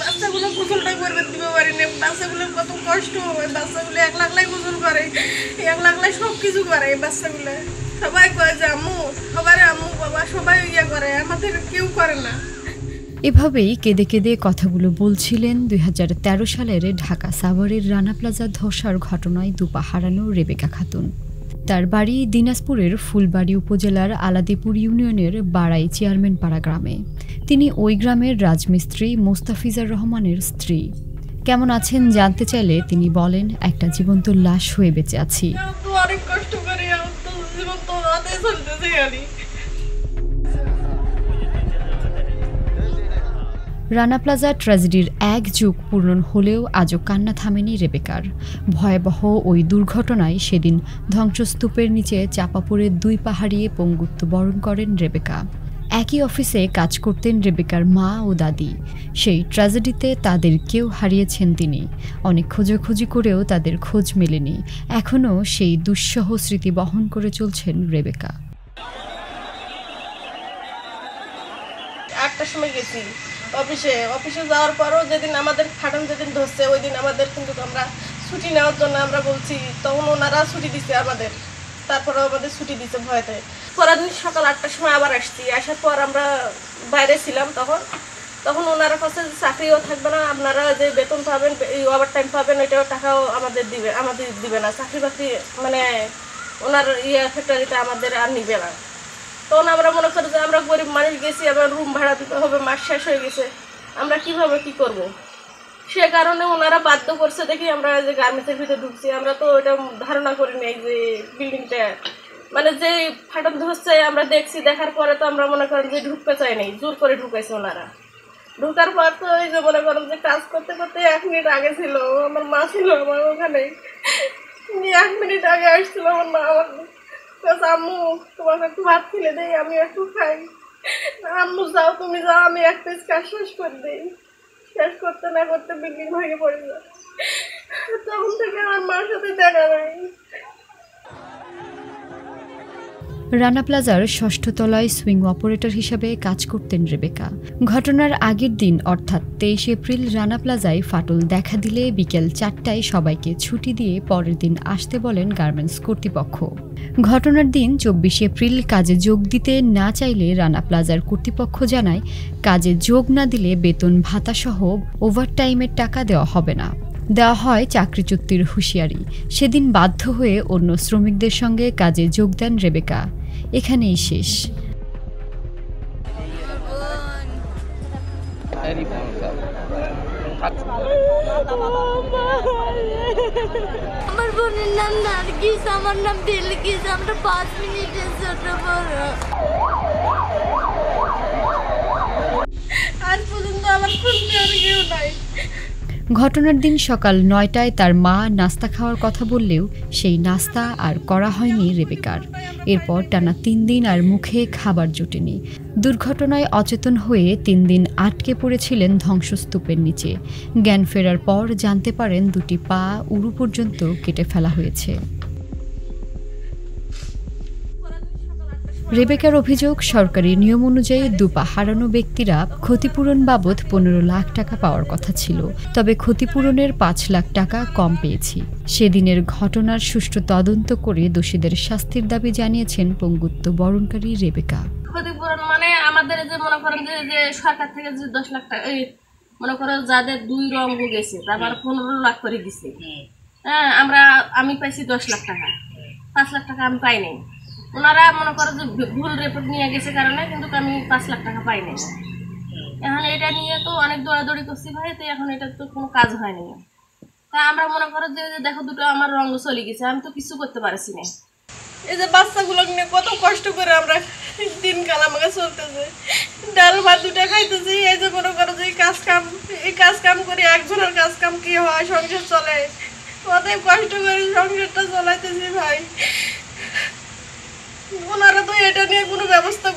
বাচ্চাগুলো গোসলটা করবে দিতে পারি না, বাচ্চাগুলোর কত কষ্ট, ওই বাচ্চাগুলো একলাই গোসল করে, একলাই সব কিছু করে। এই বাচ্চাগুলো সবাই কয় যে আম্মু, সবার আম্মু বাবা সবাই ইয়ে করে, আমাদের কেউ করে না। এভাবেই কেঁদে কেঁদে কথাগুলো বলছিলেন 2013 সালের ঢাকা সাভারের রানা প্লাজা ধসার ঘটনায় দুপা হারানো রেবেকা খাতুন। তার বাড়ি দিনাজপুরের ফুলবাড়ী উপজেলার আলাদিপুর ইউনিয়নের বাড়াই চেয়ারম্যানপাড়া গ্রামে। তিনি ওই গ্রামের রাজমিস্ত্রি মোস্তাফিজার রহমানের স্ত্রী। কেমন আছেন জানতে চাইলে তিনি বলেন, একটা জীবন্ত লাশ হয়ে বেঁচে আছি। অনেক কষ্ট করে জীবন তো চলতেছে। রানা প্লাজা ট্র্যাজেডির 1 যুগ পূরণ হলেও আজও কান্না থামেনি রেবেকার। ভয়াবহ ওই দুর্ঘটনায় সেদিন ধ্বংসস্তূপের নিচে চাপা পড়ে 2 পা হারিয়ে পঙ্গুত্ব বরণ করেন রেবেকা। একই অফিসে কাজ করতেন রেবেকার মা ও দাদি। সেই ট্র্যাজেডিতে তাদের কেউ হারিয়েছেন তিনি। অনেক খোঁজাখুঁজি করেও তাদের খোঁজ মেলেনি। এখনও সেই দুঃসহ স্মৃতি বহন করে চলছেন রেবেকা। 8টার সময় গেছি অফিসে যাওয়ার পরও যেদিন আমাদের ফাটান যেদিন ধরছে ওই দিন আমাদের কিন্তু আমরা ছুটি নেওয়ার জন্য আমরা বলছি, তখন ওনারা ছুটি দিচ্ছে আমাদের, তারপরেও আমাদের ছুটি দিচ্ছে ভয়তে। পরের দিন সকাল 8টার সময় আবার আসছি, আসার পর আমরা বাইরে ছিলাম, তখন ওনারা কাছে চাকরিও থাকবে না, আপনারা যে বেতন পাবেন এই ওভার টাইম পাবেন ওইটাও টাকাও আমাদের দিবে না, চাকরি বাকরি মানে ওনার ফ্যাক্টরিতে আমাদের আর নিবে না। তখন আমরা মনে করি যে আমরা গরিব মানুষ গেছি, আবার রুম ভাড়া দিতে হবে, মাস শেষ হয়ে গেছে, আমরা কিভাবে কি করব। সে কারণে ওনারা বাধ্য করছে দেখি আমরা যে গার্মেন্টসের ভিতরে ঢুকছি। আমরা তো ওইটা ধারণা করি নাই যে বিল্ডিংটা মানে যে ফাটল ধরছে, আমরা দেখছি, দেখার পরে তো আমরা মনে করেন যে ঢুকতে চাই নাই, জোর করে ঢুকাইছে ওনারা। ঢুকার পর তো ওই যে মনে করেন যে কাজ করতে করতে 1 মিনিট আগে ছিল আমার মা, ছিল আমার ওখানে, 1 মিনিট আগে আসছিল আমার মা, আমার আম্মু তোমাকে একটু ভাত খেলে দেই, আমি একটু খাই। আম্মু যাও, তুমি যাও, আমি এক পিস কাজ শেষ করে দিই। শেষ করতে না করতে বিল্ডিং ভেঙে পড়ে যায়। তখন থেকে আমার মার সাথে দেখা নাই। রানা প্লাজার 6ষ্ঠ তলায় সুইং অপারেটর হিসাবে কাজ করতেন রেবেকা। ঘটনার আগের দিন অর্থাৎ 23 এপ্রিল রানা প্লাজায় ফাটল দেখা দিলে বিকেল 4টায় সবাইকে ছুটি দিয়ে পরের দিন আসতে বলেন গার্মেন্টস কর্তৃপক্ষ। ঘটনার দিন 24 এপ্রিল কাজে যোগ দিতে না চাইলে রানা প্লাজার কর্তৃপক্ষ জানায়, কাজে যোগ না দিলে বেতন ভাতাসহ ওভারটাইমের টাকা দেওয়া হবে না। দেওয়া হয় চাকরিচ্যুতির হুঁশিয়ারি। সেদিন বাধ্য হয়ে অন্য শ্রমিকদের সঙ্গে কাজে যোগ দেন রেবেকা। এখানেই শেষ। আমার বোনের নাম নার্গিস, আমার নাম বিলকিস, আমরা 5 মিনিটের ছোট বড়। আজ পর্যন্ত আমার খুঁজতে আর কেউ নাই। ঘটনার দিন সকাল 9টায় তার মা নাস্তা খাওয়ার কথা বললেও সেই নাস্তা আর করা হয়নি রেবেকার। এরপর টানা 3 দিন আর মুখে খাবার জোটেনি। দুর্ঘটনায় অচেতন হয়ে 3 দিন আটকে পড়েছিলেন ধ্বংসস্তূপের নিচে। জ্ঞান ফেরার পর জানতে পারেন 2টি পা উরু পর্যন্ত কেটে ফেলা হয়েছে। রেবেকার অভিযোগ, সরকারি নিয়ম অনুযায়ী 2 পা হারানো ব্যক্তিরা ক্ষতিপূরণ বাবদ 15 লাখ টাকা পাওয়ার কথা ছিল, তবে ক্ষতিপূরণের 5 লাখ টাকা কম পেয়েছি। সেদিনের ঘটনার সুষ্ঠু তদন্ত করে দোষীদের শাস্তির দাবি জানিয়েছেন পঙ্গুত্ব বরণকারী রেবেকা। ক্ষতিপূরণ মানে আমাদের যে মনে করেন যে সরকার থেকে যে 10 লাখ টাকা মনে করো যাদের 2 রঙ গেছে তারপর 15 লাখ করে দিছে। হ্যাঁ, আমি পাইছি 10 লাখ টাকা, 5 লাখ টাকা আমি পাই নাই। ওনারা মনে করো যে ভুল রিপোর্ট নিয়ে গেছে কারণে কিন্তু আমি 5 লাখ টাকা পাই নাই। এখন এটা নিয়ে তো অনেক দৌড়াদৌড়ি করছি ভাই, তো এখন এটা তো কোনো কাজ হয়নি। তা আমরা মনে করো যে দেখো দুটো আমার রঙ চলে গেছে, আমি তো কিছু করতে পারছি না। এই যে বাচ্চাগুলো নিয়ে কত কষ্ট করে আমরা দিনকাল আমাকে চলতেছে, ডাল ভাত 2টা খাইতেছি। এই যে মনে করো যে এই কাজ কাম করি, একজনের কাজ কাম কি হয়, সংসার চলে, অতএব কষ্ট করে সংসারটা চলাইতেছি ভাই। ওনারা তো এটা নিয়ে কোনো ব্যবস্থা